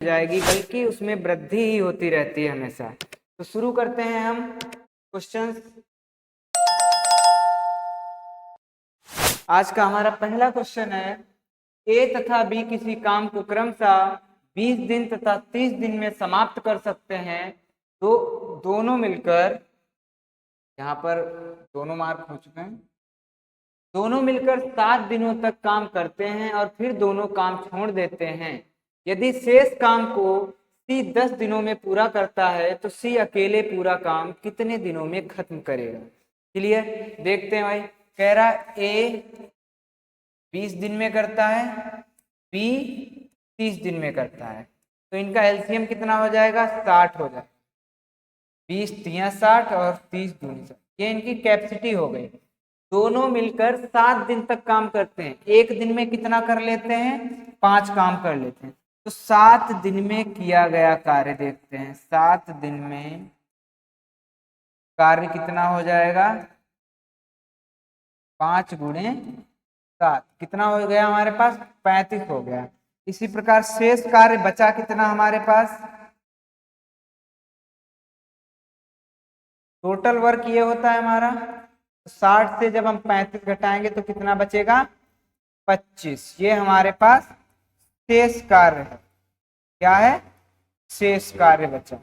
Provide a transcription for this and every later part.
जाएगी, बल्कि उसमें वृद्धि ही होती रहती है हमेशा। तो शुरू करते हैं हम क्वेश्चन। आज का हमारा पहला क्वेश्चन है, ए तथा बी किसी काम को क्रमशः 20 दिन तथा 30 दिन में समाप्त कर सकते हैं। तो दोनों मिलकर, यहाँ पर दोनों मार्क हो चुके हैं, दोनों मिलकर 7 दिनों तक काम करते हैं और फिर दोनों काम छोड़ देते हैं। यदि शेष काम को सी 10 दिनों में पूरा करता है तो सी अकेले पूरा काम कितने दिनों में खत्म करेगा। क्लियर, देखते हैं भाई। कह रहा ए 20 दिन में करता है, बी 30 दिन में करता है, तो इनका एलसीएम कितना हो जाएगा, 60 हो जाएगा। 20 तिया 60 और 30 दूनी 60, ये इनकी कैपेसिटी हो गई। दोनों मिलकर 7 दिन तक काम करते हैं। एक दिन में कितना कर लेते हैं, 5 काम कर लेते हैं। तो 7 दिन में किया गया कार्य देखते हैं। 7 दिन में कार्य कितना हो जाएगा, 5 गुणे 7 कितना हो गया हमारे पास, 35 हो गया। इसी प्रकार शेष कार्य बचा कितना हमारे पास, टोटल वर्क ये होता है हमारा 60 से जब हम 35 घटाएंगे तो कितना बचेगा, 25। ये हमारे पास शेष कार्य है। क्या है, शेष कार्य बचा।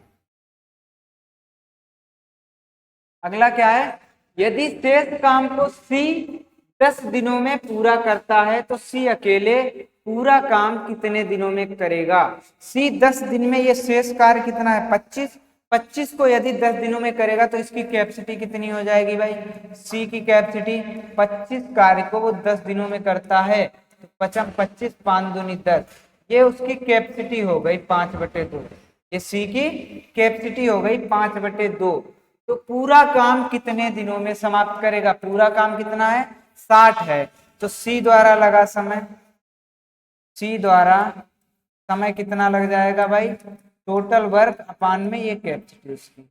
अगला क्या है, यदि शेष काम को सी 10 दिनों में पूरा करता है तो सी अकेले पूरा काम कितने दिनों में करेगा। सी 10 दिन में, ये शेष कार्य कितना है, 25। 25 को यदि 10 दिनों में करेगा तो इसकी कैपेसिटी कितनी हो जाएगी भाई, सी की कैपेसिटी 25 कार्य को वो 10 दिनों में करता है तो 25 5 दूनी 10, ये उसकी कैपेसिटी हो गई 5/2। ये सी की कैपेसिटी हो गई 5/2। तो पूरा काम कितने दिनों में समाप्त करेगा, पूरा काम कितना है, 60 है। तो सी द्वारा लगा समय, सी द्वारा समय कितना लग जाएगा भाई, टोटल वर्क अपान में ये कैपेसिटी उसकी।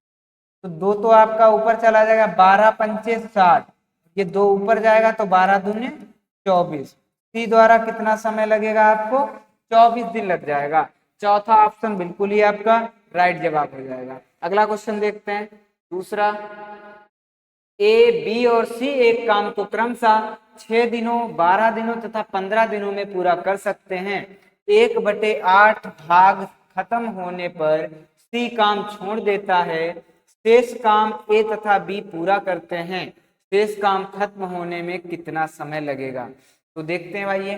तो 2 तो आपका ऊपर चला जाएगा, 12 पंचे 60, ये 2 ऊपर जाएगा तो 12 दूने 24। सी द्वारा कितना समय लगेगा आपको, 24 दिन लग जाएगा। चौथा ऑप्शन बिल्कुल ही आपका राइट जवाब हो जाएगा। अगला क्वेश्चन देखते हैं, दूसरा। ए, बी और सी एक काम को क्रमशः 6 दिनों, 12 दिनों तथा 15 दिनों में पूरा कर सकते हैं। 1/8 भाग खत्म होने पर सी काम छोड़ देता है। शेष काम ए तथा बी पूरा करते हैं। शेष काम खत्म होने में कितना समय लगेगा। तो देखते हैं भाई, ये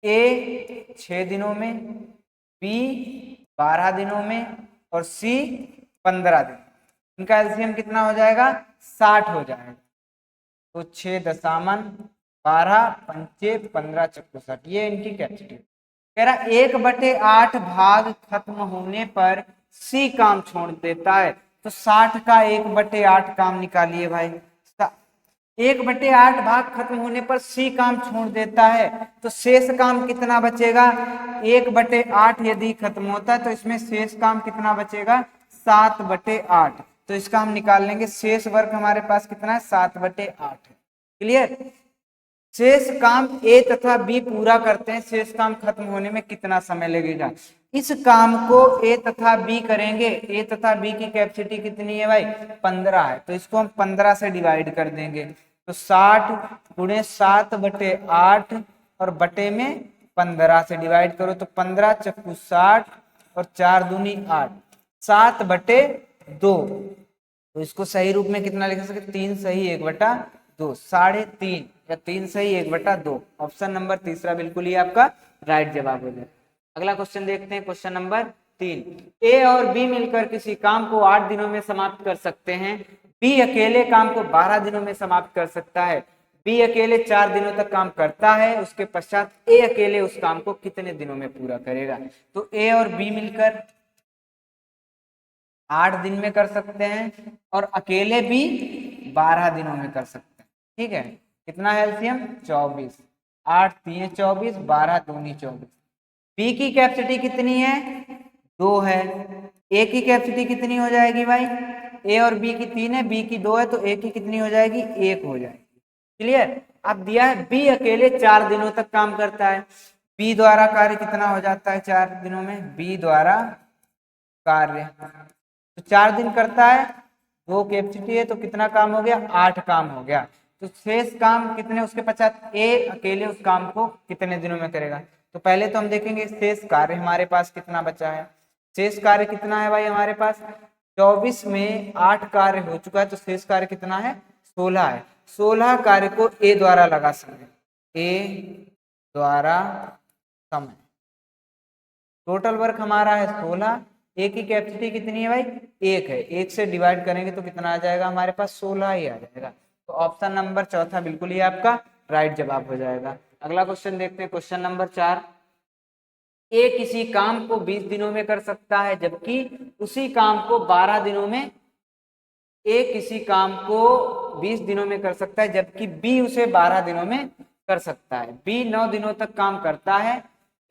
ए 6 दिनों में, बी 12 दिनों में और सी 15 दिन। इनका एलसीएम कितना हो जाएगा, 60 हो जाएगा। तो 6 दशामन 12 पंचे 15 चक्कू 60, ये इनकी कैपेसिटी। कह रहा 1/8 भाग खत्म होने पर सी काम छोड़ देता है। तो 60 का 1/8 काम निकालिए भाई। 1/8 भाग खत्म होने पर सी काम छोड़ देता है तो शेष काम कितना बचेगा, 1/8 यदि खत्म होता है तो इसमें शेष काम कितना बचेगा, 7/8। तो इसका हम निकाल लेंगे, शेष वर्क हमारे पास कितना है, 7/8 है। क्लियर, शेष काम ए तथा बी पूरा करते हैं, शेष काम खत्म होने में कितना समय लगेगा। इस काम को ए तथा बी करेंगे, ए तथा बी की कैपेसिटी कितनी है भाई, 15 है। तो इसको हम 15 से डिवाइड कर देंगे। तो 60 गुणे 7/8 और बटे में 15 से डिवाइड करो तो 15 चक्कू 60 और 4 दूनी 8, 7/2। तो इसको सही रूप में कितना लिख सकते, 3 सही 1/2, 3.5 या 3 सही 1/2। ऑप्शन नंबर तीसरा बिल्कुल ही आपका राइट जवाब हो जाए। अगला क्वेश्चन देखते हैं, क्वेश्चन नंबर 3। ए और बी मिलकर किसी काम को 8 दिनों में समाप्त कर सकते हैं। बी अकेले काम को 12 दिनों में समाप्त कर सकता है। बी अकेले 4 दिनों तक काम करता है, उसके पश्चात ए अकेले उस काम को कितने दिनों में पूरा करेगा। तो ए और बी मिलकर 8 दिन में कर सकते हैं और अकेले भी 12 दिनों में कर सकते हैं। ठीक है, कितना है एलसीएम, 24। 8 3 24, 12 दूनी 24। बी की कैपेसिटी कितनी है, 2 है। ए की कैपेसिटी कितनी हो जाएगी भाई, ए और बी की 3 है, बी की 2 है, तो ए की कितनी हो जाएगी, 1 हो जाएगी। क्लियर, अब दिया है बी अकेले 4 दिनों तक काम करता है। बी द्वारा कार्य कितना हो जाता है 4 दिनों में, बी द्वारा कार्य तो 4 दिन करता है, 2 कैपेसिटी है तो कितना काम हो गया, 8 काम हो गया। तो शेष काम कितने उसके पश्चात ए अकेले उस काम को कितने दिनों में करेगा। तो पहले तो हम देखेंगे शेष कार्य हमारे पास कितना बचा है। शेष कार्य कितना है भाई हमारे पास, 24 में 8 कार्य हो चुका है तो शेष कार्य कितना है, 16 है। 16 कार्य को ए द्वारा लगा समय, ए द्वारा समय, टोटल वर्क हमारा है 16, एक की कैपेसिटी कितनी है भाई, एक है, एक से डिवाइड करेंगे तो कितना आ जाएगा हमारे पास, 16 ही आ जाएगा। तो ऑप्शन नंबर चौथा बिल्कुल ही आपका राइट जवाब हो जाएगा। अगला क्वेश्चन देखते हैं, क्वेश्चन नंबर 4, ए किसी काम को 20 दिनों में कर सकता है जबकि उसी काम को 12 दिनों में, ए किसी काम को 20 दिनों में कर सकता है जबकि बी उसे 12 दिनों में कर सकता है। बी 9 दिनों तक काम करता है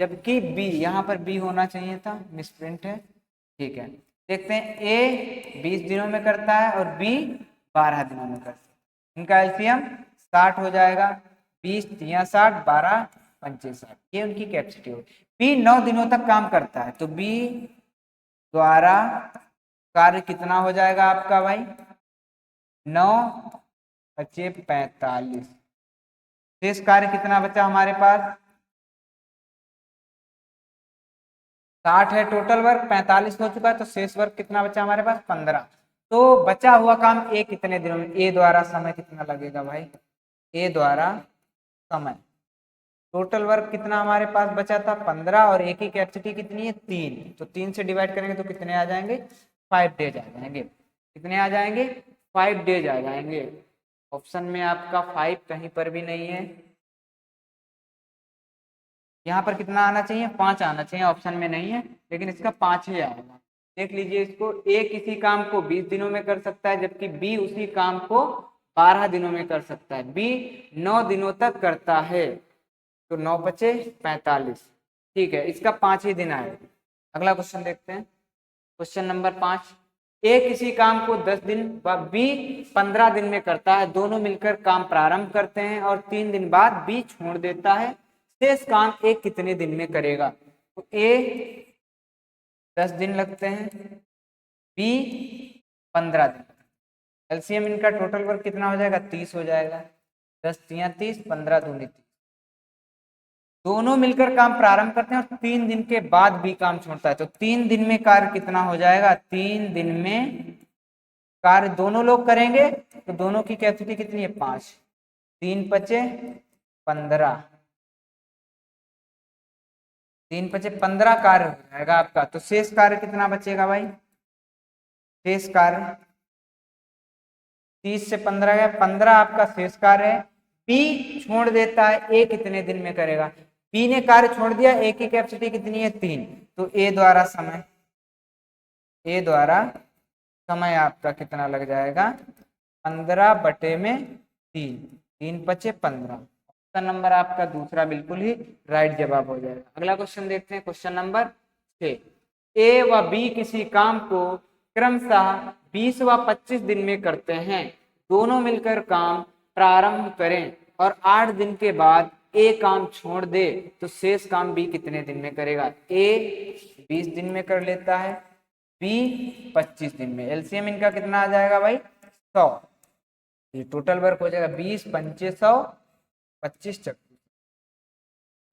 जबकि बी, यहाँ पर बी होना चाहिए था, मिसप्रिंट है, ठीक है। देखते हैं, ए 20 दिनों में करता है और बी 12 दिनों में करता है। इनका एलसीएम 60 हो जाएगा, 20 तिया 60, 12 पंचे 60, ये उनकी कैपेसिटी होगी। बी 9 दिनों तक काम करता है तो बी द्वारा कार्य कितना हो जाएगा आपका भाई, 9 बचे 45, शेष कार्य कितना बचा हमारे पास, 60 है टोटल वर्क, 45 हो चुका है तो शेष वर्क कितना बचा हमारे पास, 15। तो बचा हुआ काम ए कितने दिनों में, ए द्वारा समय कितना लगेगा भाई, ए द्वारा समय, टोटल वर्क कितना हमारे पास बचा था 15 और ए की कैपेसिटी कितनी है 3, तो 3 से डिवाइड करेंगे तो कितने आ जाएंगे, 5 डेज आ जाएंगे। कितने आ जाएंगे, 5 डेज आ जाएंगे। ऑप्शन में आपका 5 कहीं पर भी नहीं है, यहाँ पर कितना आना चाहिए, 5 आना चाहिए, ऑप्शन में नहीं है लेकिन इसका 5 ही आएगा। देख लीजिए इसको, ए किसी काम को 20 दिनों में कर सकता है जबकि बी उसी काम को 12 दिनों में कर सकता है, बी 9 दिनों तक करता है तो 9 बचे 45, ठीक है, इसका 5 ही दिन आएगा। अगला क्वेश्चन देखते हैं, क्वेश्चन नंबर 5, ए किसी काम को 10 दिन व बी 15 दिन में करता है, दोनों मिलकर काम प्रारंभ करते हैं और 3 दिन बाद बी छोड़ देता है, शेष काम ए कितने दिन में करेगा। तो ए 10 दिन लगते हैं, बी 15 दिन, एलसीएम इनका टोटल वर्क कितना हो जाएगा, 30 हो जाएगा, 10 तिया 30, 15 दूनी 30, दोनों मिलकर काम प्रारंभ करते हैं और 3 दिन के बाद भी काम छोड़ता है तो 3 दिन में कार्य कितना हो जाएगा, 3 दिन में कार्य दोनों लोग करेंगे तो दोनों की कैपेसिटी कितनी है 5, 3 बचे 15, 3 बचे 15 कार्य हो जाएगा आपका। तो शेष कार्य कितना बचेगा भाई, शेष कार्य 30 से 15 गया, 15 आपका शेष कार्य है। बी छोड़ देता है, ए कितने दिन में करेगा, बी ने कार्य छोड़ दिया, ए की कैपेसिटी कितनी है 3, तो ए द्वारा समय, ए द्वारा समय आपका कितना लग जाएगा 15 बटे में 3, 3 बचे 15, ऑप्शन नंबर आपका दूसरा बिल्कुल ही राइट जवाब हो जाएगा। अगला क्वेश्चन देखते हैं, क्वेश्चन नंबर 6, ए व बी किसी काम को क्रमशः 20 व 25 दिन में करते हैं, दोनों मिलकर काम प्रारंभ करें और 8 दिन के बाद ए काम छोड़ दे तो शेष काम बी कितने दिन में करेगा। ए 20 दिन में कर लेता है, बी 25 दिन में, एलसीएम इनका कितना आ जाएगा भाई 100, ये टोटल वर्क हो जाएगा 20 पंचे 100, 25 चक्कर,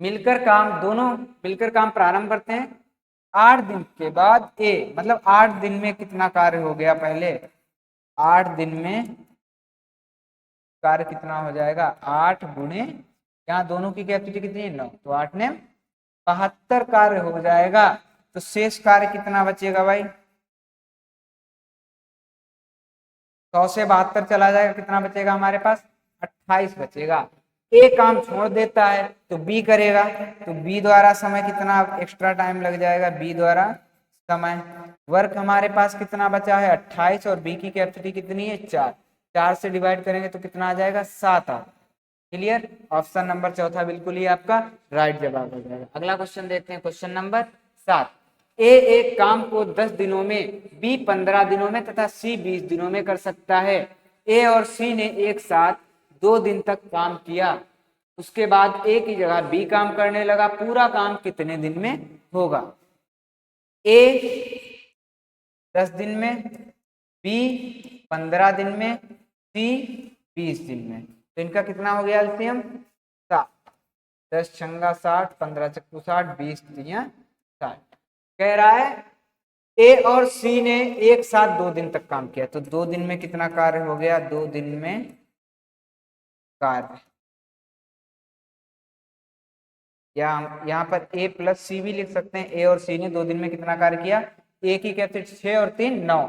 मिलकर काम, दोनों मिलकर काम प्रारंभ करते हैं 8 दिन के बाद ए, मतलब 8 दिन में कितना कार्य हो गया, पहले 8 दिन में कार्य कितना हो जाएगा, 8 गुणे, यहाँ दोनों की कैपेसिटी कितनी है 9, तो 8 ने 72 कार्य हो जाएगा। तो शेष कार्य कितना बचेगा भाई, 100 से 72 चला जाएगा, कितना बचेगा हमारे पास 28 बचेगा। ए काम छोड़ देता है तो बी करेगा, तो बी द्वारा समय कितना एक्स्ट्रा टाइम लग जाएगा, बी द्वारा समय, वर्क हमारे पास कितना बचा है 28 और बी की कैपेसिटी कितनी है 4, 4 से डिवाइड करेंगे तो कितना आ जाएगा 7 आ, क्लियर, ऑप्शन नंबर चौथा बिल्कुल ही आपका राइट जवाब हो जाएगा। अगला क्वेश्चन देखते हैं, क्वेश्चन नंबर 7, ए एक काम को 10 दिनों में, बी 15 दिनों में तथा सी 20 दिनों में कर सकता है। ए और सी ने एक साथ 2 दिन तक काम किया उसके बाद ए की जगह बी काम करने लगा, पूरा काम कितने दिन में होगा? ए 10 दिन में, बी 15 दिन में, सी 20 दिन में। तो इनका कितना हो गया एलसीएम? 7। 10 छंगा 60, 15 चक्कू 60, 20 तिया 60। कह रहा है ए और सी ने एक साथ 2 दिन तक काम किया, तो 2 दिन में कितना कार्य हो गया? 2 दिन में कार्य, या यहाँ पर ए प्लस सी भी लिख सकते हैं। ए और सी ने 2 दिन में कितना कार्य किया? ए की कैपेसिटी 6 और 3 9,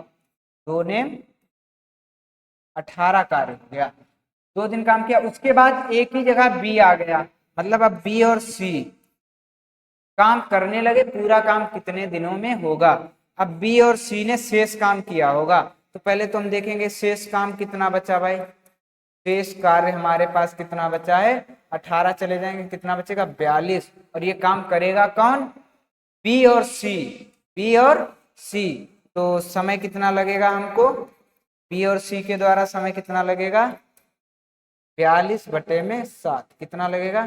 2 ने 18 कार्य हो गया, 2 दिन काम किया। उसके बाद ए की जगह बी आ गया, मतलब अब बी और सी काम करने लगे, पूरा काम कितने दिनों में होगा? अब बी और सी ने शेष काम किया होगा, तो पहले तो हम देखेंगे शेष काम कितना बचा भाई। शेष कार्य हमारे पास कितना बचा है? 18 चले जाएंगे, कितना बचेगा? 42। और ये काम करेगा कौन? बी और सी। बी और सी, तो समय कितना लगेगा हमको? बी और सी के द्वारा समय कितना लगेगा? 42/7 कितना लगेगा?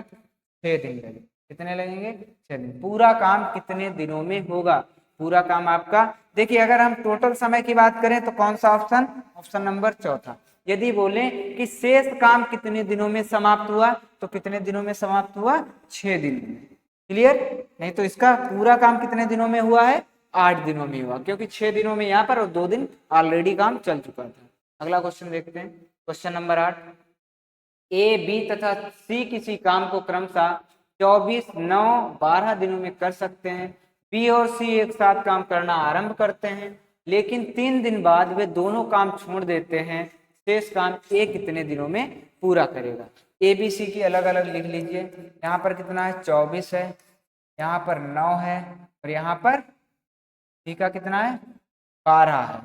6 दिन लगेगा। कितने लगेंगे? 6 दिन। पूरा काम कितने दिनों में होगा? पूरा काम आपका, देखिए अगर हम टोटल समय की बात करें तो कौन सा ऑप्शन? ऑप्शन नंबर चौथा। यदि बोले कि शेष काम कितने दिनों में समाप्त हुआ, तो कितने दिनों में समाप्त हुआ? 6 दिन में। क्लियर? नहीं तो इसका पूरा काम कितने दिनों में हुआ है? 8 दिनों में हुआ, क्योंकि 6 दिनों में यहाँ पर और 2 दिन ऑलरेडी काम चल चुका था। अगला क्वेश्चन देखते हैं, क्वेश्चन नंबर 8। ए, बी तथा सी किसी काम को क्रमशः 24, 9, 12 दिनों में कर सकते हैं। बी और सी एक साथ काम करना आरंभ करते हैं, लेकिन 3 दिन बाद वे दोनों काम छोड़ देते हैं। शेष काम ए कितने दिनों में पूरा करेगा? ए बी सी की अलग अलग लिख लीजिए। यहाँ पर कितना है? 24 है, यहाँ पर 9 है, और यहाँ पर सी का कितना है? 12 है।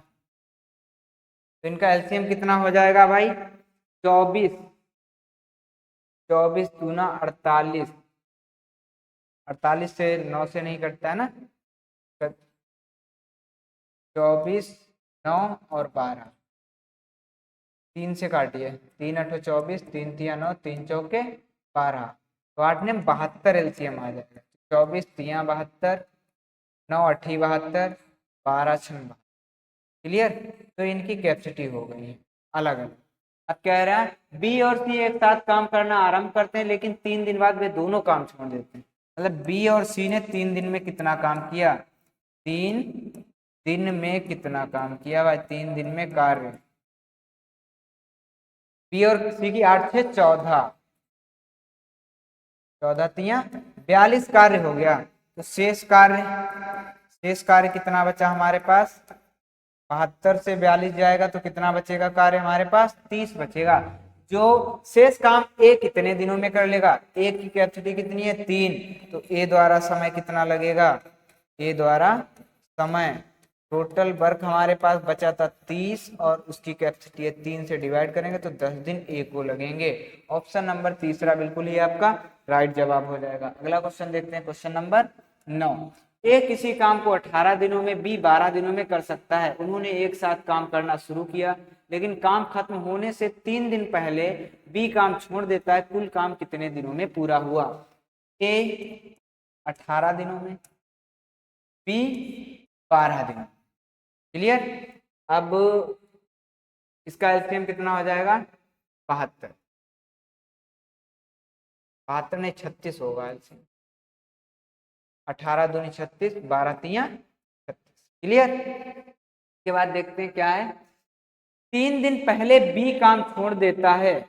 तो इनका एलसीएम कितना हो जाएगा भाई? 24, 24 दूना 48, 48 से 9 से नहीं कटता है ना, 24, 9 और 12, 3 से काटिए, 3 8 24, 3 तिया 9, 3 चौके 12, तो 8 ने 72 एलसीएम आ जाएगा। 24 तिया 72, 9 8 72, 12 6। क्लियर? तो इनकी कैपेसिटी हो गई है अलग अलग। अब कह रहा है बी और सी एक साथ काम करना आरंभ करते हैं, लेकिन 3 दिन बाद वे दोनों काम छोड़ देते हैं। मतलब बी और सी ने 3 दिन में कितना काम किया? 3 दिन में कितना काम किया भाई? 3 दिन में कार्य, बी और सी की 8 से 14, 14 तिया 42 कार्य हो गया। तो शेष कार्य कितना बचा हमारे पास? 72 से 42 जाएगा तो कितना बचेगा कार्य हमारे पास? 30 बचेगा। जो शेष काम ए कितने दिनों में कर लेगा? ए की कैपेसिटी कितनी है? 3, तो ए द्वारा समय कितना लगेगा? ए द्वारा समय, टोटल वर्क हमारे पास बचा था 30 और उसकी कैपेसिटी है 3 से डिवाइड करेंगे तो 10 दिन ए को लगेंगे। ऑप्शन नंबर तीसरा बिल्कुल ही आपका राइट जवाब हो जाएगा। अगला क्वेश्चन देखते हैं, क्वेश्चन नंबर 9। ए किसी काम को 18 दिनों में, बी 12 दिनों में कर सकता है। उन्होंने एक साथ काम करना शुरू किया, लेकिन काम खत्म होने से 3 दिन पहले बी काम छोड़ देता है। कुल काम कितने दिनों में पूरा हुआ? ए 18 दिनों में, बी 12 दिनों। क्लियर? अब इसका एलसीएम कितना हो जाएगा? 72, 72 नहीं 36 होगा एलसीएम। 18 दूनी 36, 12 तिया 36। क्लियर? के बाद देखते हैं क्या है। 3 दिन पहले बी काम छोड़ देता है,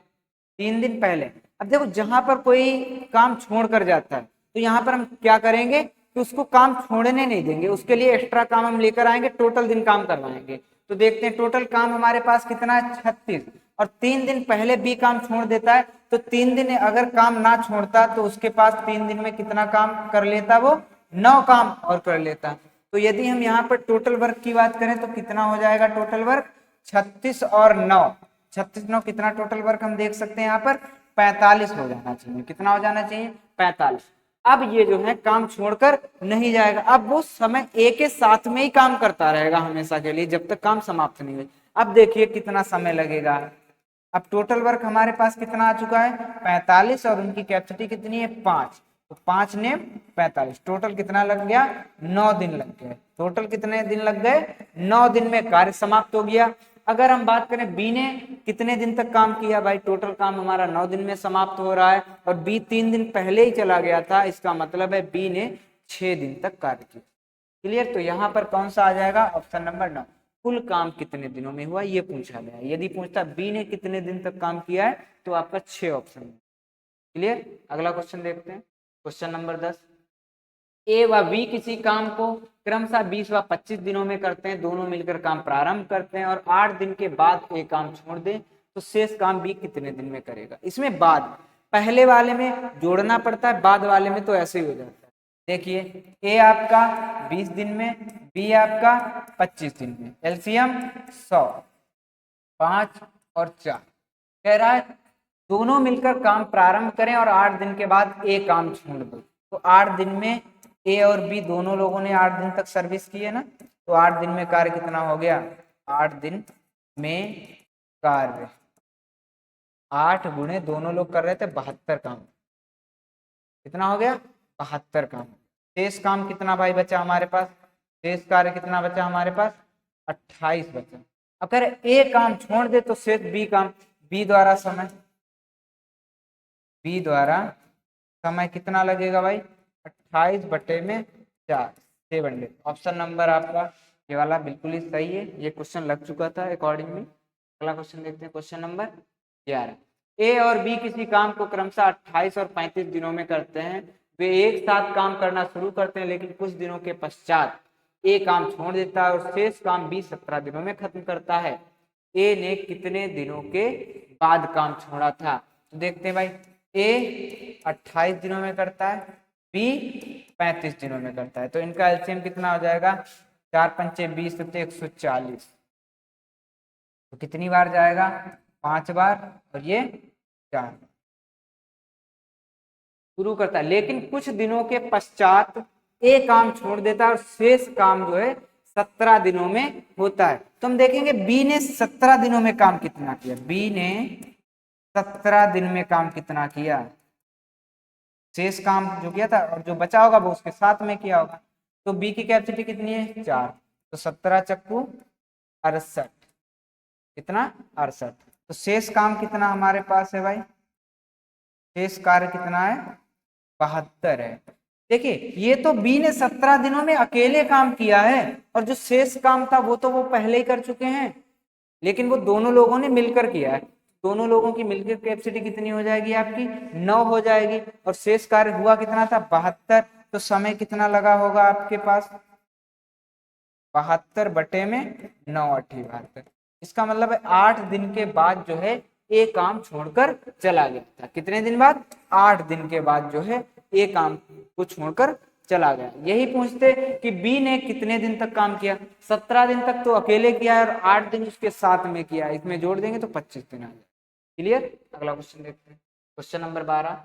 3 दिन पहले। अब देखो जहां पर कोई काम छोड़ कर जाता है तो यहाँ पर हम क्या करेंगे कि उसको काम छोड़ने नहीं देंगे, उसके लिए एक्स्ट्रा काम हम लेकर आएंगे, टोटल दिन काम करवाएंगे। तो देखते हैं टोटल काम हमारे पास कितना है? 36, और 3 दिन पहले बी काम छोड़ देता है, तो 3 दिन अगर काम ना छोड़ता तो उसके पास 3 दिन में कितना काम कर लेता? वो 9 काम और कर लेता। तो यदि हम यहाँ पर टोटल वर्क की बात करें तो कितना हो जाएगा टोटल वर्क? 36 और 9, 36 9 कितना टोटल वर्क हम देख सकते हैं यहाँ पर? 45 हो जाना चाहिए। कितना हो जाना चाहिए? 45। अब ये जो है काम छोड़कर नहीं जाएगा, अब वो समय ए के साथ में ही काम करता रहेगा हमेशा के लिए, जब तक काम समाप्त नहीं हो। अब देखिए कितना समय लगेगा। अब टोटल वर्क हमारे पास कितना आ चुका है 45 और उनकी कैपेसिटी कितनी है 5, तो 5 ने 45, टोटल कितना लग गया 9 दिन लग गए। टोटल कितने दिन लग गए 9 दिन में कार्य समाप्त हो गया। अगर हम बात करें बी ने कितने दिन तक काम किया भाई, टोटल काम हमारा 9 दिन में समाप्त हो रहा है और बी 3 दिन पहले ही चला गया था, इसका मतलब है बी ने 6 दिन तक कार्य किया। क्लियर, तो यहाँ पर कौन सा आ जाएगा ऑप्शन नंबर 9, कुल काम कितने दिनों में हुआ ये पूछा गया। यदि पूछता बी ने कितने दिन तक काम किया है तो आपका 6 ऑप्शन है। क्लियर, अगला क्वेश्चन देखते हैं, क्वेश्चन नंबर 10, ए व बी किसी काम को क्रमशः 20 व 25 दिनों में करते हैं, दोनों मिलकर काम प्रारंभ करते हैं और 8 दिन के बाद ए काम छोड़ दें तो शेष काम बी कितने दिन में करेगा। इसमें बाद पहले वाले में जोड़ना पड़ता है, बाद वाले में तो ऐसे ही हो जाता है। देखिए ए आपका 20 दिन में, बी आपका 25 दिन में, एलसीएम 100, 5 और 4, कह रहा है दोनों मिलकर काम प्रारंभ करें और 8 दिन के बाद ए काम छोड़ दो। तो 8 दिन में ए और बी दोनों लोगों ने 8 दिन तक सर्विस की है ना, तो 8 दिन में कार्य कितना हो गया 8 दिन में कार्य, 8 गुणे दोनों लोग कर रहे थे 72 काम, कितना हो गया 72 काम। शेष काम कितना भाई बचा हमारे पास, शेष कार्य कितना बचा हमारे पास 28 बचा। अगर ए काम छोड़ दे तो शेष बी काम, बी द्वारा समय कितना लगेगा भाई 28 बटे में 4, 7 डे। ऑप्शन नंबर आपका ये वाला बिल्कुल ही सही है, ये क्वेश्चन लग चुका था अकॉर्डिंगली। अगला क्वेश्चन देखते हैं, क्वेश्चन नंबर 11, ए और बी किसी काम को क्रमशः 28 और 35 दिनों में करते हैं, वे एक साथ काम करना शुरू करते हैं लेकिन कुछ दिनों के पश्चात ए काम छोड़ देता है और शेष काम बी 17 दिनों में खत्म करता है। ए ने कितने दिनों के बाद काम छोड़ा था, तो देखते हैं भाई ए 28 दिनों में करता है, बी 35 दिनों में करता है, तो इनका एलसीएम कितना हो जाएगा 4 पंचे 20 होते 140, तो कितनी बार जाएगा 5 बार और ये 4 शुरू करता है लेकिन कुछ दिनों के पश्चात ए काम छोड़ देता है और शेष काम जो है 17 दिनों में होता है। तो हम देखेंगे बी ने 17 दिनों में काम कितना किया, बी ने 17 दिन में काम कितना किया, शेष काम जो किया था और जो बचा होगा वो उसके साथ में किया होगा। तो बी की कैपेसिटी कितनी है 4, तो 17 चक्कू 68, कितना 68, तो शेष काम कितना हमारे पास है भाई, शेष कार्य कितना है 72 है। देखिए ये तो बी ने 17 दिनों में अकेले काम किया है और जो शेष काम था वो तो वो पहले ही कर चुके हैं, लेकिन वो दोनों लोगों ने मिलकर किया है। दोनों लोगों की मिलकर कैपेसिटी कितनी हो जाएगी आपकी 9 हो जाएगी और शेष कार्य हुआ कितना था 72, तो समय कितना लगा होगा आपके पास 72 बटे में 9 8 72, इसका मतलब है 8 दिन के बाद जो है ए काम छोड़कर चला गया था। कितने दिन बाद 8 दिन के बाद जो है ए काम को छोड़कर चला गया। यही पूछते कि बी ने कितने दिन तक काम किया, 17 दिन तक तो अकेले किया है और 8 दिन उसके साथ में किया, इसमें जोड़ देंगे तो 25 दिन आ जाए। क्लियर, अगला क्वेश्चन देखते हैं, क्वेश्चन नंबर 12,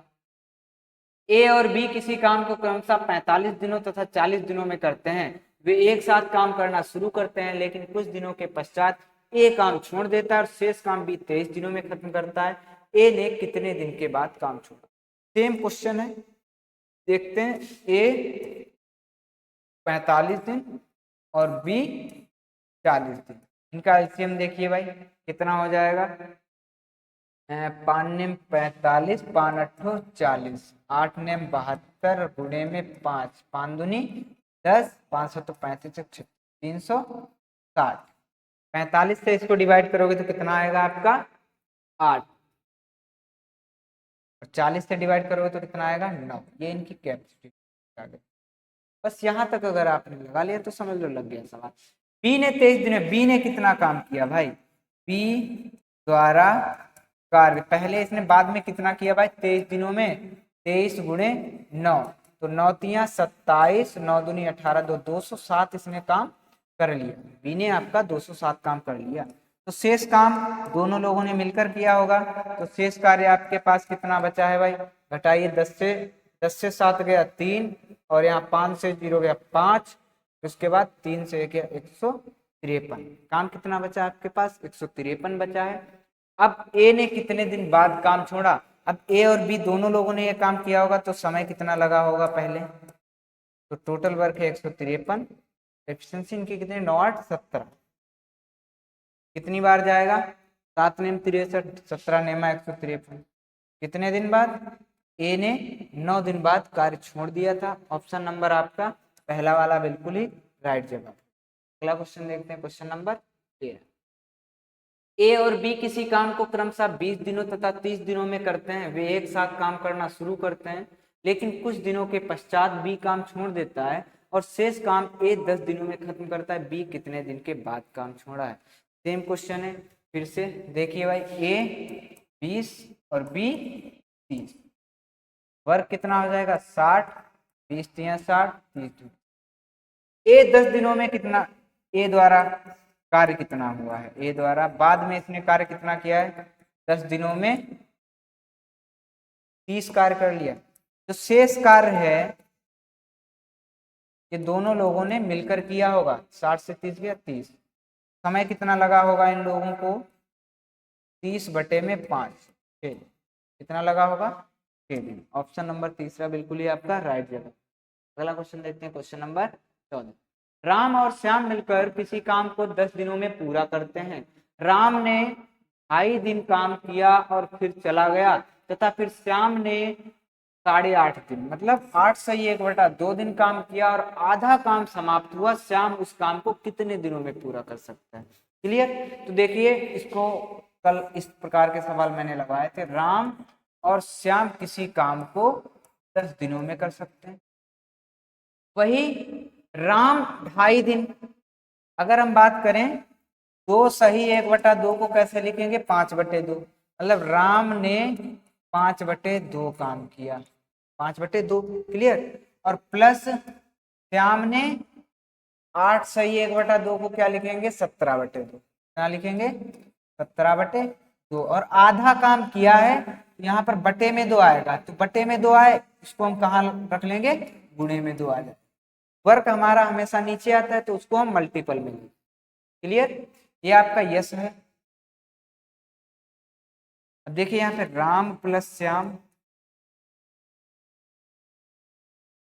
ए और बी किसी काम को क्रमशः 45 दिनों तथा 40 दिनों में करते हैं, वे एक साथ काम करना शुरू करते हैं लेकिन कुछ दिनों के पश्चात ए काम छोड़ देता है और शेष काम बी 23 दिनों में खत्म करता है। ए ने कितने दिन के बाद काम छोड़ा, सेम क्वेश्चन है, देखते हैं। ए 45 दिन और बी 40 दिन, इनका एलसीएम देखिए भाई कितना हो जाएगा 5 नेम 45 5 अट्ठो 40, 8 नेम 72 गुणे में 5, 5 दूनी 10, 500 तो 35 360, 45 से इसको डिवाइड करोगे तो कितना आएगा आपका 8 और 40 से डिवाइड करोगे तो कितना आएगा 9, ये इनकी कैपेसिटी। बस यहाँ तक अगर आपने लगा लिया तो समझ लो लग गया सवाल। बी ने 23 दिन में, बी ने कितना काम किया भाई, बी द्वारा कार्य पहले इसने बाद में कितना किया भाई 23 दिनों में, 23 गुणे 9, तो 9 तिया 27, 9 दूनी 18, 207 इसने काम कर लिया, बी ने आपका 207 काम कर लिया। तो शेष काम दोनों लोगों ने मिलकर किया होगा, तो शेष कार्य आपके पास कितना बचा है भाई, घटाइए 10 से 7 गया 3 और यहाँ 5 से 0 गया 5, उसके बाद 3 से गया 153, काम कितना बचा आपके पास 153 बचा है। अब ए ने कितने दिन बाद काम छोड़ा, अब ए और बी दोनों लोगों ने ये काम किया होगा तो समय कितना लगा होगा पहले, तो टोटल वर्क है 153, एफिशिएंसी इनकी कितनी 9 8 17, कितनी बार जाएगा 7 नेम 63 17 नेमा 153, कितने दिन बाद, ए ने 9 दिन बाद कार्य छोड़ दिया था। ऑप्शन नंबर आपका पहला वाला बिल्कुल ही राइट जवाब। अगला क्वेश्चन देखते हैं, क्वेश्चन नंबर 13। ए और बी किसी काम को क्रमशः 20 दिनों तथा 30 दिनों में करते हैं। वे एक साथ काम करना शुरू करते हैं, लेकिन कुछ दिनों के पश्चात बी काम छोड़ देता है और शेष काम ए 10 दिनों में खत्म करता है। बी कितने दिन के बाद काम छोड़ा है। सेम क्वेश्चन है, फिर से देखिए भाई, ए 20 और बी 30, वर्क कितना हो जाएगा 60, 20 तिया 60, 30। ए 10 दिनों में कितना, ए द्वारा कार्य कितना हुआ है, ए द्वारा बाद में इसने कार्य कितना किया है, 10 दिनों में 30 कार्य कर लिया। जो शेष कार्य है ये दोनों लोगों ने मिलकर किया होगा, 60 से 30 गया 30, समय कितना लगा होगा इन लोगों को 30/5, कितना लगा होगा 6 दिन। ऑप्शन नंबर तीसरा बिल्कुल ही आपका राइट जगह। अगला क्वेश्चन देखते हैं, क्वेश्चन नंबर 14। राम और श्याम मिलकर किसी काम को 10 दिनों में पूरा करते हैं। राम ने 2.5 दिन काम किया और फिर चला गया, तथा फिर श्याम ने 8.5 दिन, मतलब 8 सही 1/2 दिन काम किया और आधा काम समाप्त हुआ। श्याम उस काम को कितने दिनों में पूरा कर सकता है। क्लियर। तो देखिए इसको कल इस प्रकार के सवाल मैंने लगाए थे, राम और श्याम किसी काम को 10 दिनों में कर सकते हैं। वही राम 2.5 दिन, अगर हम बात करें 2 सही 1/2 को कैसे लिखेंगे 5/2, मतलब राम ने 5/2 काम किया, 5/2। क्लियर। और प्लस श्याम ने 8 सही 1/2 को क्या लिखेंगे 17/2, क्या लिखेंगे 17/2। और आधा काम किया है, यहाँ पर बटे में 2 आएगा, तो बटे में 2 आए इसको हम कहाँ रख लेंगे, गुणे में 2 आ जाए। वर्क हमारा हमेशा नीचे आता है तो उसको हम मल्टीपल में लेंगे। क्लियर। ये आपका यस है। अब देखिए यहाँ पे राम प्लस श्याम,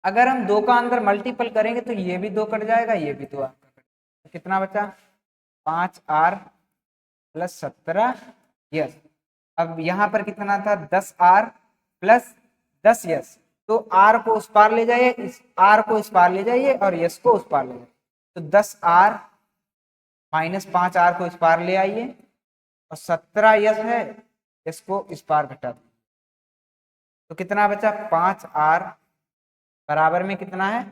अगर हम 2 का अंदर मल्टीपल करेंगे तो ये भी 2 कट जाएगा, ये भी 2 आपका कट, तो कितना बचा 5r प्लस 17 यस। अब यहाँ पर कितना था 10r प्लस 10 यस, तो r को उस पार ले जाइए, इस r को इस पार ले जाइए और यस को उस पार ले जाइए, तो 10r माइनस 5r को इस पार ले आइए और 17 यस है, यस को इस पार घटा दो, तो कितना बचा 5r बराबर में कितना है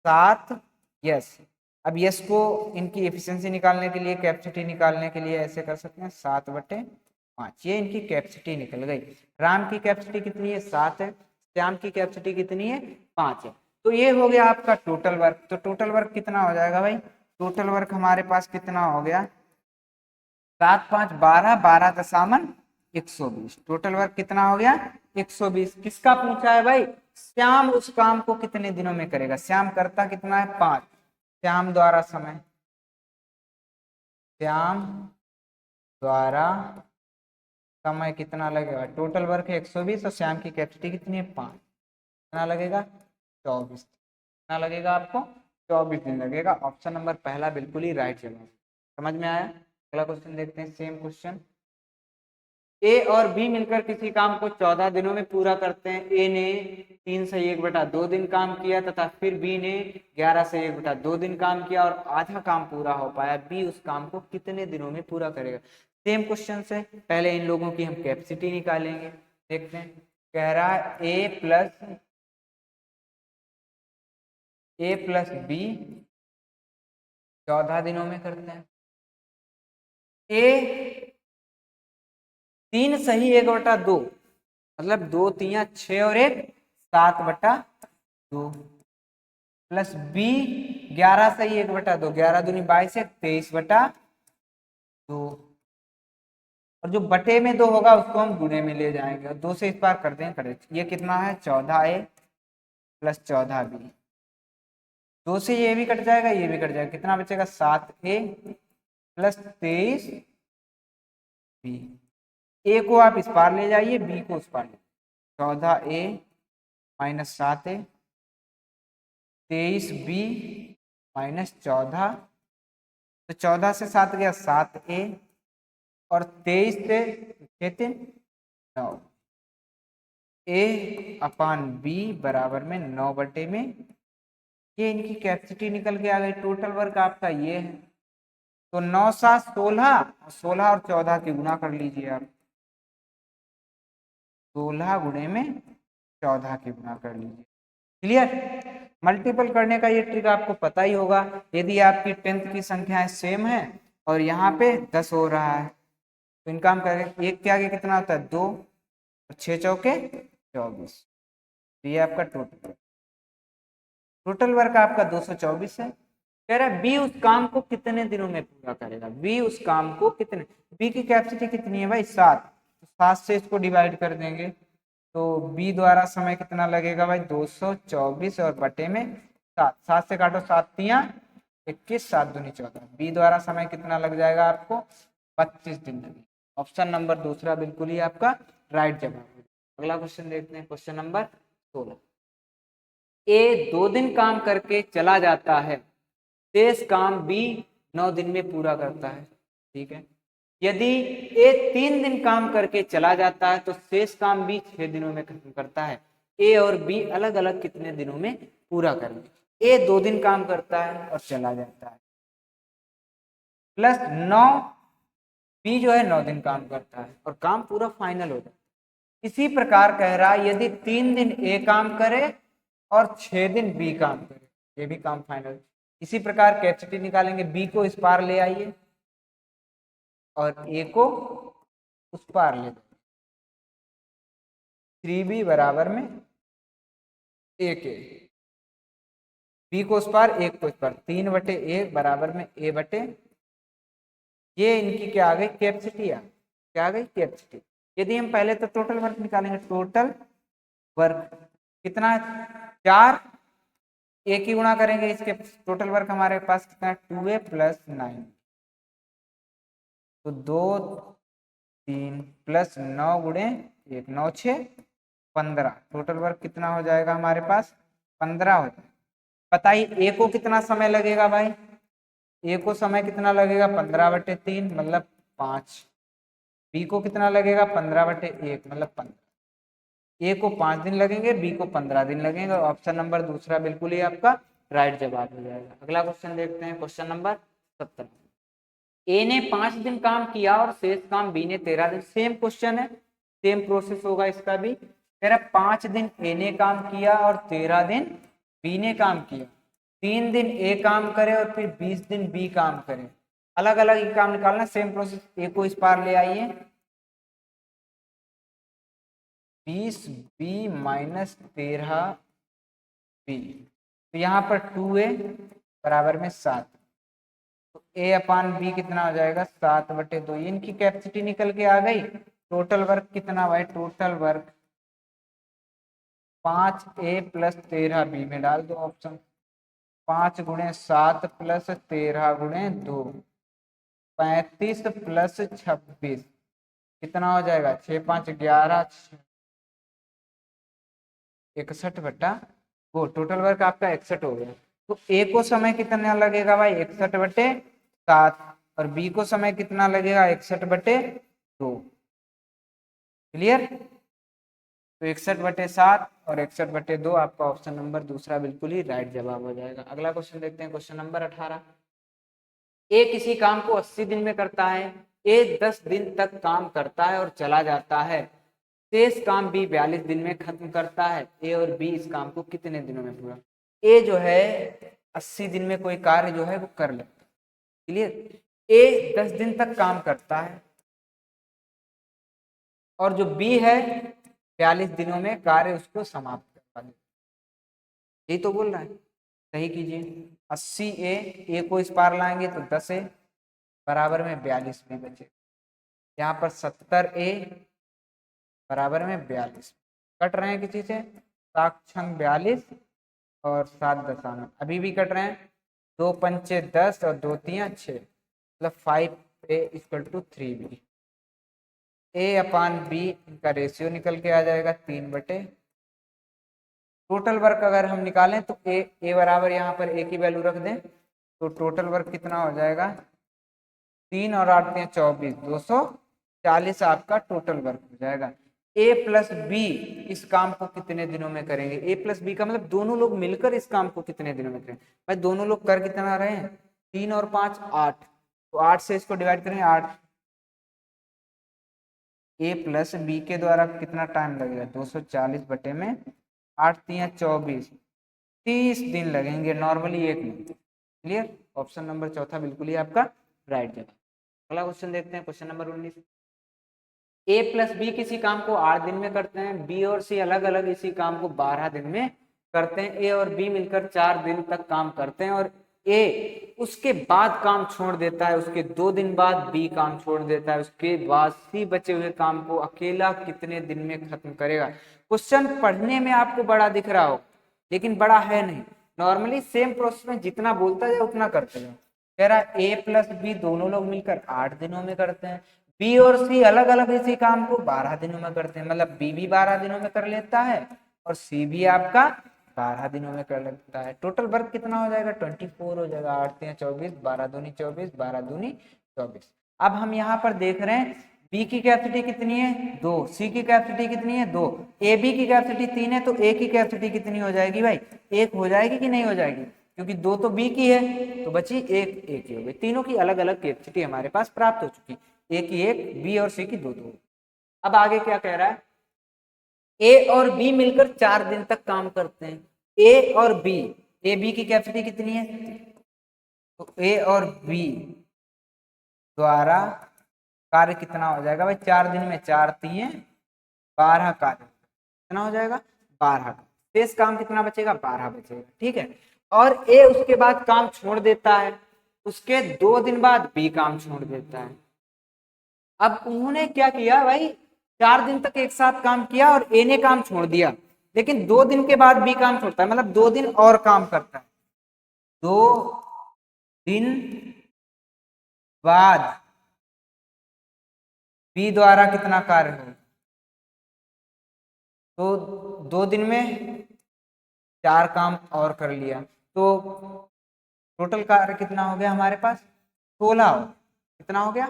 7 यस। अब यस को इनकी एफिशिएंसी निकालने के लिए, कैपेसिटी निकालने के लिए ऐसे कर सकते हैं 7/5, ये इनकी कैपेसिटी निकल गई। राम की कैपेसिटी कितनी है 7 है, श्याम की कैपेसिटी कितनी है 5 है। तो ये हो गया आपका टोटल वर्क। तो टोटल वर्क कितना हो जाएगा भाई, टोटल वर्क हमारे पास कितना हो गया 7 5 12, 12 दशामन 120, टोटल वर्क कितना हो गया 120। किसका पूछा है भाई, श्याम उस काम को कितने दिनों में करेगा। श्याम करता कितना है 5, श्याम द्वारा समय, श्याम द्वारा समय कितना लगेगा, टोटल वर्क है 120 और श्याम की कैपेसिटी कितनी है 5, कितना लगेगा 24, कितना लगेगा आपको 24 दिन लगेगा। ऑप्शन नंबर पहला बिल्कुल ही राइट जवाब। समझ में आया। अगला क्वेश्चन देखते हैं, सेम क्वेश्चन। ए और बी मिलकर किसी काम को 14 दिनों में पूरा करते हैं। ए ने 3 से 1/2 दिन काम किया तथा फिर बी ने 11 से 1/2 दिन काम किया और आधा काम पूरा हो पाया। बी उस काम को कितने दिनों में पूरा करेगा। सेम क्वेश्चन से पहले इन लोगों की हम कैपेसिटी निकालेंगे। देखते हैं, कह रहा है ए प्लस बी 14 दिनों में करते हैं। ए 3 सही 1/2, मतलब 2 3 6 और 1 7/2, प्लस बी 11 सही 1/2, 11 दूनी 22 है 23/2, और जो बटे में 2 होगा उसको हम गुणे में ले जाएंगे और 2 से इस बार कर दें करेक्ट। ये कितना है 14a प्लस 14b, 2 से ये भी कट जाएगा ये भी कट जाएगा, कितना बचेगा 7a प्लस 23b। ए को आप इस पार ले जाइए, बी को उस पार ले, 14a minus 7a, 23b minus 14, तो 14 से 7 गया 7a, और 23 से 6 9, a अपान b बराबर में 9 बटे में, ये इनकी कैपेसिटी निकल के आ गई। टोटल वर्क आपका ये है, तो 9 7 16, 16 और 14 की गुणा कर लीजिए आप, 16 गुणे में 14 की गुणा कर लीजिए। क्लियर? मल्टीपल करने का ये ट्रिक आपको पता ही होगा। यदि आपकी 10th की संख्याएं सेम है और यहाँ पे 10 हो रहा है, तो इनका हम करेंगे, एक के आगे कितना होता है 2, और 6 चौके 24, तो ये आपका टोटल वर्क आपका 224 है। कह रहा है बी उस काम को कितने दिनों में पूरा करेगा, बी उस काम को कितने, बी की कैपेसिटी कितनी है भाई 7, तो 7 से इसको डिवाइड कर देंगे, तो बी द्वारा समय कितना लगेगा भाई 224, और बटे में 7, 7 से काटो 7 तियां 21, 7 दूनी 14, बी द्वारा समय कितना लग जाएगा आपको 25 दिन लगेगा। ऑप्शन नंबर दूसरा बिल्कुल ही आपका राइट जवाब है। अगला क्वेश्चन देखते हैं, क्वेश्चन नंबर 16। ए 2 दिन काम करके चला जाता है, शेष काम बी 9 दिन में पूरा करता है। ठीक है, यदि ए 3 दिन काम करके चला जाता है तो शेष काम बी 6 दिनों में खत्म करता है। ए और बी अलग अलग कितने दिनों में पूरा करेंगे। ए 2 दिन काम करता है और चला जाता है, प्लस 9, बी जो है 9 दिन काम करता है और काम पूरा फाइनल हो जाता है। इसी प्रकार कह रहा है यदि 3 दिन ए काम करे और 6 दिन बी काम करे, ये भी काम फाइनल। इसी प्रकार कैपेसिटी निकालेंगे, बी को इस पार ले आइए और ए को उस पार ले, 3b बराबर में 1a, बी को उस पार 1 को इस पार, 3 बटे 1 बराबर में a बटे, ये इनकी क्या आ गई कैपेसिटी, क्या आ गई कैपेसिटी। यदि हम पहले तो टोटल वर्क निकालेंगे, टोटल वर्क कितना, 4, ए की गुणा करेंगे, इसके टोटल वर्क हमारे पास कितना 2a प्लस 9, तो 2 3 प्लस 9 गुणे 1, 9 6 15, टोटल वर्क कितना हो जाएगा हमारे पास 15 हो जाएगा। बताइए ए को कितना समय लगेगा भाई, ए को समय कितना लगेगा 15 बटे 3 मतलब 5, बी को कितना लगेगा 15 बटे 1 मतलब 15, ए को 5 दिन लगेंगे, बी को 15 दिन लगेंगे, और ऑप्शन नंबर दूसरा बिल्कुल ही आपका राइट जवाब हो जाएगा। अगला क्वेश्चन देखते हैं, क्वेश्चन नंबर 17। ए ने 5 दिन काम किया और शेष काम बी ने 13 दिन, सेम क्वेश्चन है, सेम प्रोसेस होगा इसका भी। कह रहा 5 दिन ए ने काम किया और 13 दिन बी ने काम किया, 3 दिन ए काम करे और फिर 20 दिन बी काम करे, अलग अलग ही काम निकालना, सेम प्रोसेस। ए को इस पार ले आइए, 20 बी माइनस 13 बी, तो यहाँ पर 2a बराबर में 7, तो a अपान बी कितना हो जाएगा 7 बटे 2, इनकी कैपेसिटी निकल के आ गई। टोटल वर्क कितना भाई, total work 5a plus 13b में डाल दो ऑप्शन, 5 गुणे 7 प्लस 13 गुणे 2, 35 प्लस 26 कितना हो जाएगा 6 5 11, 61 बटा वो, टोटल वर्क आपका 61 हो गया। तो ए को समय कितना लगेगा भाई 61 बटे 7, और बी को समय कितना लगेगा 61 बटे 2। क्लियर? तो 61 बटे 7 और 61 बटे 2 आपका ऑप्शन नंबर दूसरा बिल्कुल ही राइट जवाब हो जाएगा। अगला क्वेश्चन देखते हैं, क्वेश्चन नंबर 18। ए किसी काम को 80 दिन में करता है, ए 10 दिन तक काम करता है और चला जाता है, शेष काम बी 42 दिन में खत्म करता है। ए और बी इस काम को कितने दिनों में पूरा, ए जो है 80 दिन में कोई कार्य जो है वो कर लेता है। क्लियर? ए 10 दिन तक काम करता है और जो बी है 42 दिनों में कार्य उसको समाप्त करवा देता है। यही तो बोल रहा है, सही कीजिए। 80 ए को इस पार लाएंगे तो 10 ए बराबर में 42 भी बचे, यहाँ पर 70 ए बराबर में 42, कट रहे हैं किसी से, 7 42 और 7 दशमलव अभी भी कट रहे हैं, 2 पंचे 10 और 2 तियां 6, मतलब 5a equal to 3b। A/B इनका रेशियो निकल के आ जाएगा 3/। टोटल वर्क अगर हम निकालें तो ए बराबर यहाँ पर ए की वैल्यू रख दें तो टोटल वर्क कितना हो जाएगा 3 और 8 × 24 240 आपका टोटल वर्क हो जाएगा। A+B इस काम को कितने दिनों में करेंगे? A+B का मतलब दोनों लोग मिलकर इस काम को कितने दिनों में करेंगे? भाई दोनों लोग कर कितना रहे हैं 3 और 5 8, तो 8 से इसको डिवाइड करेंगे 8। A+B के द्वारा कितना टाइम लगेगा 240 में 8 × 24 30 दिन लगेंगे normally 1 minute. Clear? Option number चौथा बिल्कुल ही आपका राइट जवाब। अगला क्वेश्चन देखते हैं, क्वेश्चन नंबर 19। A+B किसी काम को 8 दिन में करते हैं, B और C अलग अलग इसी काम को 12 दिन में करते हैं। A और B मिलकर 4 दिन तक काम करते हैं और A उसके बाद काम छोड़ देता है, उसके 2 दिन बाद B काम छोड़ देता है, उसके बाद C बचे हुए काम को अकेला कितने दिन में खत्म करेगा? क्वेश्चन पढ़ने में आपको बड़ा दिख रहा हो लेकिन बड़ा है नहीं। नॉर्मली सेम प्रोसेस में जितना बोलता जाए उतना करते जाओ। कह रहा A+B दोनों लोग मिलकर 8 दिनों में करते हैं, B और C अलग अलग इसी काम को 12 दिनों में करते हैं, मतलब B भी 12 दिनों में कर लेता है और C भी आपका 12 दिनों में कर लेता है। टोटल वर्क कितना हो जाएगा 24 हो जाएगा। 8 × 24 12 दूनी 24 12 दूनी 24। अब हम यहाँ पर देख रहे हैं B की कैपेसिटी कितनी है 2, C की कैपेसिटी कितनी है 2, AB की कैपेसिटी 3 है, तो A की कैपेसिटी कितनी हो जाएगी भाई 1 हो जाएगी कि नहीं हो जाएगी? क्योंकि 2 तो B की है तो बची 1 A की हो गई। तीनों की अलग अलग कैपेसिटी हमारे पास प्राप्त हो चुकी, A की 1 B और C की 2। अब आगे क्या कह रहा है A और B मिलकर 4 दिन तक काम करते हैं। A और B, A B की कैपेसिटी कितनी है तो A और B द्वारा कार्य कितना हो जाएगा भाई 4 दिन में 4 × 3 = 12 कार्य कितना हो जाएगा 12 का। शेष काम कितना बचेगा 12 बचेगा। ठीक है, और A उसके बाद काम छोड़ देता है, उसके 2 दिन बाद B काम छोड़ देता है। अब उन्होंने क्या किया भाई 4 दिन तक एक साथ काम किया और A ने काम छोड़ दिया, लेकिन 2 दिन के बाद B काम छोड़ता है, मतलब 2 दिन और काम करता है। 2 दिन बाद B द्वारा कितना कार्य हो तो 2 दिन में 4 काम और कर लिया, तो टोटल कार्य कितना हो गया हमारे पास 16 हो। कितना हो गया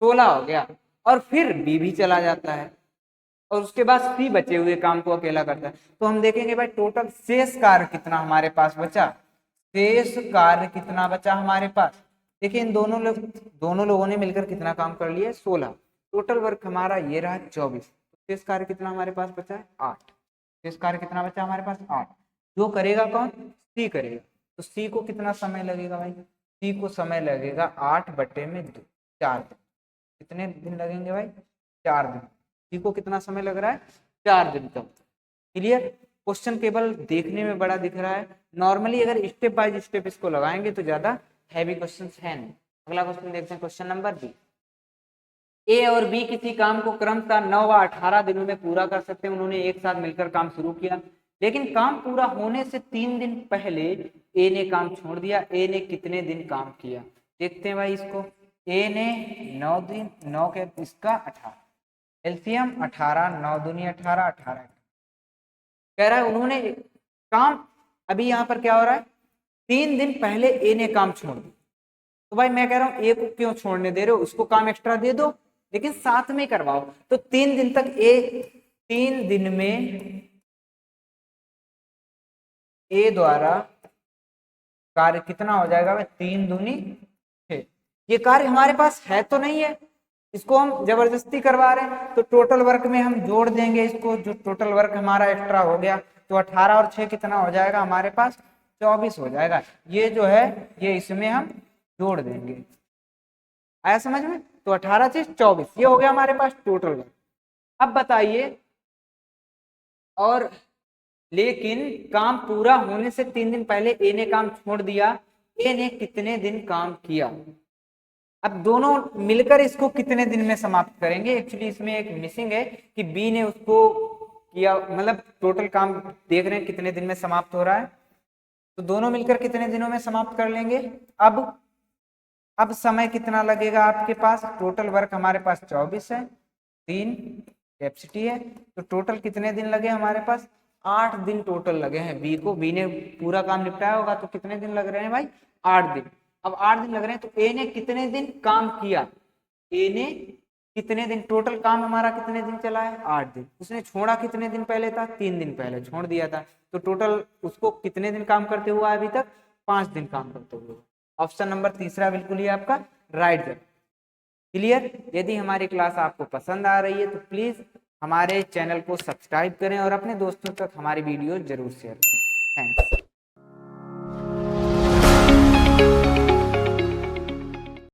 16 हो गया। और फिर B भी चला जाता है और उसके बाद C बचे हुए काम को अकेला करता है। तो हम देखेंगे भाई टोटल शेष कार्य कितना हमारे पास बचा, शेष कार्य कितना बचा हमारे पास। देखिए इन दोनों लोगों ने मिलकर कितना काम कर लिया 16। टोटल वर्क हमारा ये रहा 24। शेष कार्य कितना हमारे पास बचा है 8। शेष कार्य कितना बचा हमारे पास 8। जो करेगा कौन C करेगा। तो C को कितना समय लगेगा भाई C को समय लगेगा 8/2 4 दिन। कितने दिन लगेंगे भाई 4 दिन। C को कितना समय लग रहा है 4 दिन तक। क्लियर? क्वेश्चन केवल देखने में बड़ा दिख रहा है, नॉर्मली अगर स्टेप बाय स्टेप इसको लगाएंगे तो ज्यादा हैवी क्वेश्चन है नहीं। अगला क्वेश्चन देखते हैं, क्वेश्चन नंबर B। A और B किसी काम को क्रमशः 9 व 18 दिनों में पूरा कर सकते हैं। उन्होंने एक साथ मिलकर काम शुरू किया, लेकिन काम पूरा होने से 3 दिन पहले A ने काम छोड़ दिया। A ने कितने दिन काम किया? देखते हैं भाई इसको। A ने 9 दिन 9 के इसका 18 एलसीएम 18 9 दूनी 18 18 कह रहा है उन्होंने काम अभी यहाँ पर क्या हो रहा है 3 दिन पहले A ने काम छोड़ दिया। तो भाई मैं कह रहा हूँ A को क्यों छोड़ने दे रहे हो, उसको काम एक्स्ट्रा दे दो लेकिन साथ में करवाओ। तो 3 दिन तक 3 दिन में A द्वारा कार्य कितना हो जाएगा भाई 3 दूनी 6। ये कार्य हमारे पास है तो नहीं है, इसको हम जबरदस्ती करवा रहे हैं, तो टोटल वर्क में हम जोड़ देंगे इसको। जो टोटल वर्क हमारा एक्स्ट्रा हो गया तो 18 और 6 कितना हो जाएगा हमारे पास 24 हो जाएगा। ये जो है ये इसमें हम जोड़ देंगे। आया समझ में? तो 18 से 24 ये हो गया हमारे पास टोटल वर्क। अब बताइए और लेकिन काम पूरा होने से 3 दिन पहले ए ने काम छोड़ दिया, ए ने कितने दिन काम किया? अब दोनों मिलकर इसको कितने दिन में समाप्त करेंगे? एक्चुअली इसमें एक मिसिंग है कि बी ने उसको किया, मतलब टोटल काम देख रहे हैं कितने दिन में समाप्त हो रहा है, तो दोनों मिलकर कितने दिनों में समाप्त कर लेंगे। अब समय कितना लगेगा आपके पास, टोटल वर्क हमारे पास 24 है, 3 कैपेसिटी है। तो टोटल कितने दिन लगे हमारे पास? 8 दिन टोटल लगे हैं। बी ने पूरा काम निपटाया होगा तो कितने दिन लग रहे हैं भाई? 8 दिन। अब 8 दिन लग रहे हैं तो ए ने कितने दिन काम किया? ए ने कितने दिन, टोटल काम हमारा कितने दिन चला है? 8 दिन। उसने छोड़ा कितने दिन पहले था? 3 दिन पहले छोड़ दिया था। तो टोटल उसको कितने दिन काम करते हुआ अभी तक? 5 दिन काम करते हुए। ऑप्शन नंबर तीसरा बिल्कुल ही आपका राइट है। क्लियर? यदि हमारी क्लास आपको पसंद आ रही है तो प्लीज हमारे चैनल को सब्सक्राइब करें और अपने दोस्तों तक हमारी वीडियो जरूर शेयर करें। थैंक्स।